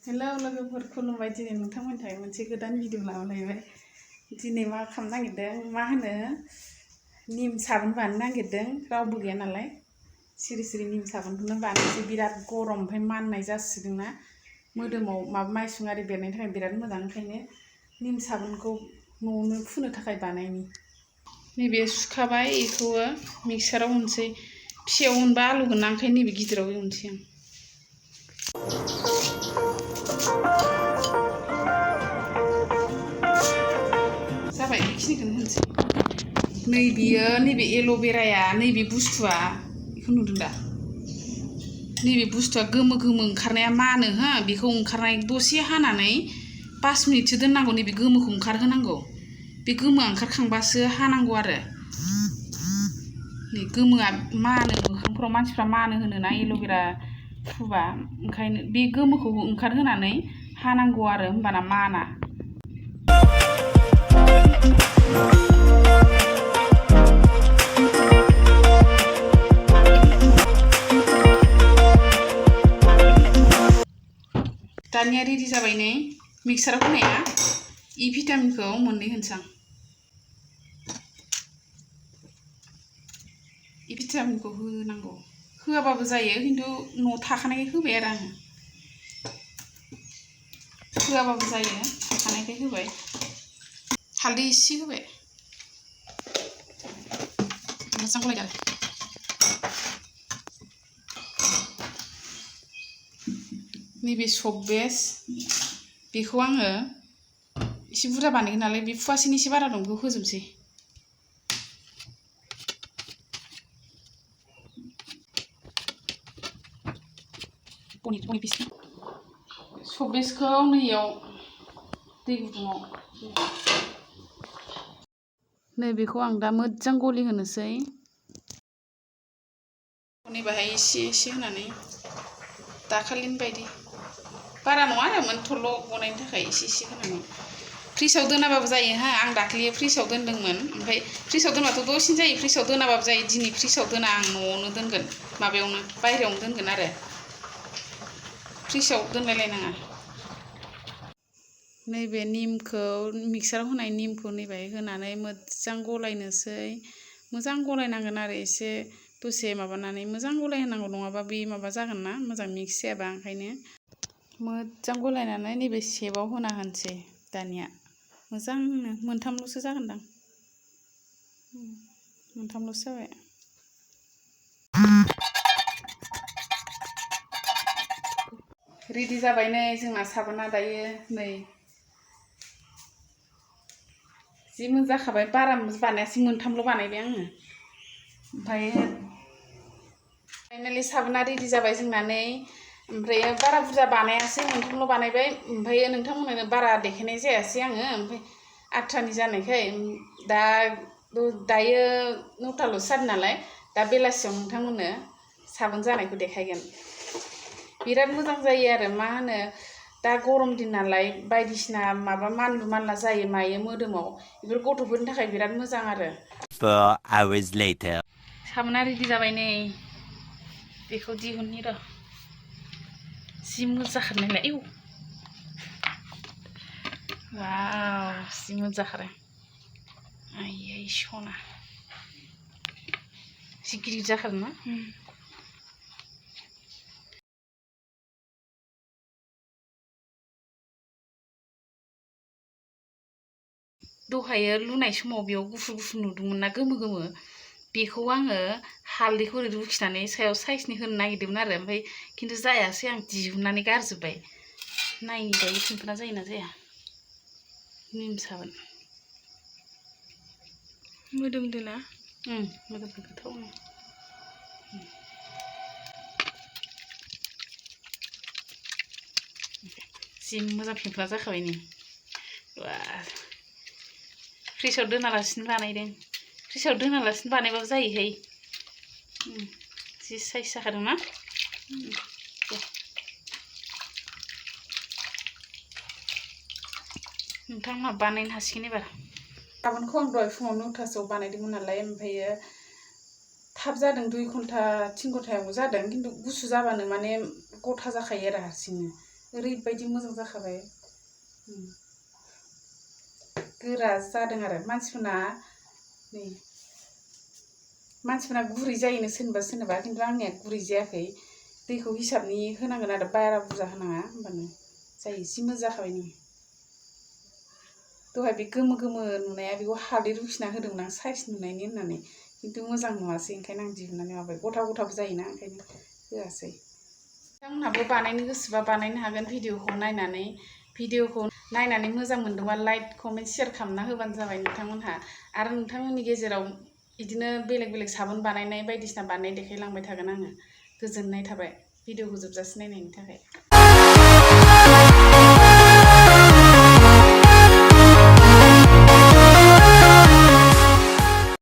hello लोगोफोर खुलुमबाय दिनै नोंथांमोननि थाखाय मोनसे गोदान भिडिअ लाबोलायबाय दिनै मा खालामनो नागिरदों मा होनो निम साबुन बानायनो नागिरदों रावबो गैया नालाय सिरि सिरि निम साबुनखौनो बानायनोसै बिराद गरम ओमफ्राय माननाय जासिदोंना मोदोमाव माबा माइसुं आरि बेरनायनि थाखाय बिराद मोजां ओंखायनो निम साबुनखौ न'आवनो फुनो थाखाय बानायनि नैबे सुखाबाय बेखौबो मिक्साराव होनोसै फिसायाव होनबा आलु गोनां ओंखायनो नैबे गिदिराव होनोसै आं जाबाय बेखिनिखौनो होनसै नैबे एल'भेराया नैबे बुस्थुआ बेखौ नुदों दा नैबे बुस्थुआ गोमो गोमो ओंखारनाया मानो हो बेखौ ओंखारनाय दसे हानानै 5 मिनिटसो दोननांगौ नैबे गोमोखौ ओंखारहोनांगौ बे गोमोआ ओंखारखांबासो हानांगौ आरो नै गोमोआ मानो मोखांफोराव मानसिफ्रा मानो होनोना एल'भेरा फुबा ओंखायनो बे गोमोखौ ओंखारहोनानै हानांगौ आरो होमबाना माना दानिया रेडि जाबाय नै मिक्साराव होनाया इ भिटामिनखौ मोननै होनसां इ भिटामिनखौ होनांगौ होआबाबो जायो खिन्थु न'आव थाखानायखाय होबाय आरो आङो होआबाबो जायो थाखानायखाय होबाय हालदै एसे होबाय मोजां गलायदो नैबे सब बेस बेखौ आङो एसे बुरजा बानायगोन नालाय बे फुवासेनि एसे बारा दं बेखौ होजोबसै सब बेसखौ नैयाव दै गुदुङाव नैबेखौ आं दा मोजां गलि होनोसै नैबाहाय एसे एसे होनानै दाखालिनि बायदि बारा नङा आरो मोनथ'ल' गनायनि थाखाय एसे एसे होनानै फ्रिजआव दोनाबाबो जायो हा आं दाख्लि फ्रिजआव दोनदोंमोन ओमफ्राय फ्रिजआव दोनबाथ' दसेनो जायो फ्रिजआव दोनाबाबो जायो दिनै फ्रिजआव दोना आं न'आवनो दोनगोन माबायावनो बायहेरायावनो दोनगोन आरो फ्रिजआव दोनलायलायनाङा नैबे निमखौ मिक्साराव होनाय निमखौ नैबे होनानै मोजां गलायनोसै मोजां गलायनांगोन आरो एसे दसे माबानानै मोजां गलायहोनांगौ नङाबा बे माबा जागोन ना मोजां मिक्स जायाबा ओंखायनो मोजां गलायनानै नैबे सेबाव होना होनोसै दानिया मोजांनो मोनथामल'सो जागोनदां मोनथामल'सो जाबाय रेडि जाबाय नै जोंना साबोना दायो नै जि मोजां जाखाबाय बारा बानायासै मोनथामल' बानायबाय आङो ओमफ्राय फाइनालि साबोना रेडि जाबाय जोंना नै ओमफ्राय बारा बुरजा बानायासै मोनथामल' बानायबाय ओमफ्राय नोंथांमोननो बारा देखायनाय जायासै आङो ओमफ्राय आठथानि जानायखाय दायो 9टाल'सो जादों नालाय दा बेलासियाव नोंथांमोननो साबोन जानायखौ देखायगोन बिराद मोजां जायो आरो मा होनो दा गरम दिन नालाय बायदिसिना माबा मानलु मानला जायो मायो मोदोमाव बेफोर गथ'फोरनि थाखाय बिराद मोजां आरो 4 hours later साबोना रेडि जाबाय नै बेखौ दिहुननि र' जि मोजां जाखानायलाय इउ वाव जि मोजां जाखादों आयै सना जि गिदिर जाखादों ना दहायो लुनाय समाव बेयाव गुफुर गुफुर नुदोंमोन ना गोमो गोमो बेखौ आङो हालदैखौ ओरै रुखिनानै सायाव साइसनि होनो नागिरदोंमोन आरो ओमफ्राय खिन्थु जायासै आं दिहुननानै गारजोब्बाय नायनि दायो फिंफोना जायोना जाया निम साबोन मोदोमदोना मोदोमदो गोथावनो जि मोजां फिंफोना जाखाबाय नै वा फ्रिजआव दोनालासिनो बानायदों फ्रिजआव दोनालासिनो बानायबाबो जायोहाय जि साइज जाखादों ना नोंथांमोनहा बानायनो हासिगोन एबार साबोनखौ आं दहाय फुङाव 9टासोआव बानायदोंमोन नालाय ओमफ्रायो थाब जादों 2 घन्टा 3 घन्टायाव जादों खिन्थु गुसु जाबानो माने गथा जाखायो आरो हारसिंनो ओरैबायदि मोजां जाखाबाय गोरा जादों आरो मानसिफोरना गुरै जायोनो सोरनिबा खिन्थु आंनिया गुरै जायाखै दैखौ हिसाबनि होनांगोन आरो बारा बुरजा होनाङा होमबानो जायो जि मोजां जाखाबाय नै दहाय बे गोमो गोमो नुनाया बेखौ हालदै रुखिना होदोंमोन आं साइज नुनायनि होननानै खिन्थु मोजां नुवासै ओंखायनो आं दिहुननानै माबाय गथा गथाबो जायोना ओंखायनो होआसै नोंथांमोनहाबो बानायनो गोसोबा बानायनो हागोन भिडिअखौ नायनानै मोजां मोनदोंबा लाइक कमेन्ट शेयार खालामना होबानो जाबाय नोंथांमोनहा आरो नोंथांमोननि गेजेराव बिदिनो बेलेग बेलेग साबुन बानायनाय बायदिसिना बानायनाय देखायलांबाय थागोन आङो गोजोननाय थाबाय भिडिअखौ जोबजासिम नायनायनि थाखाय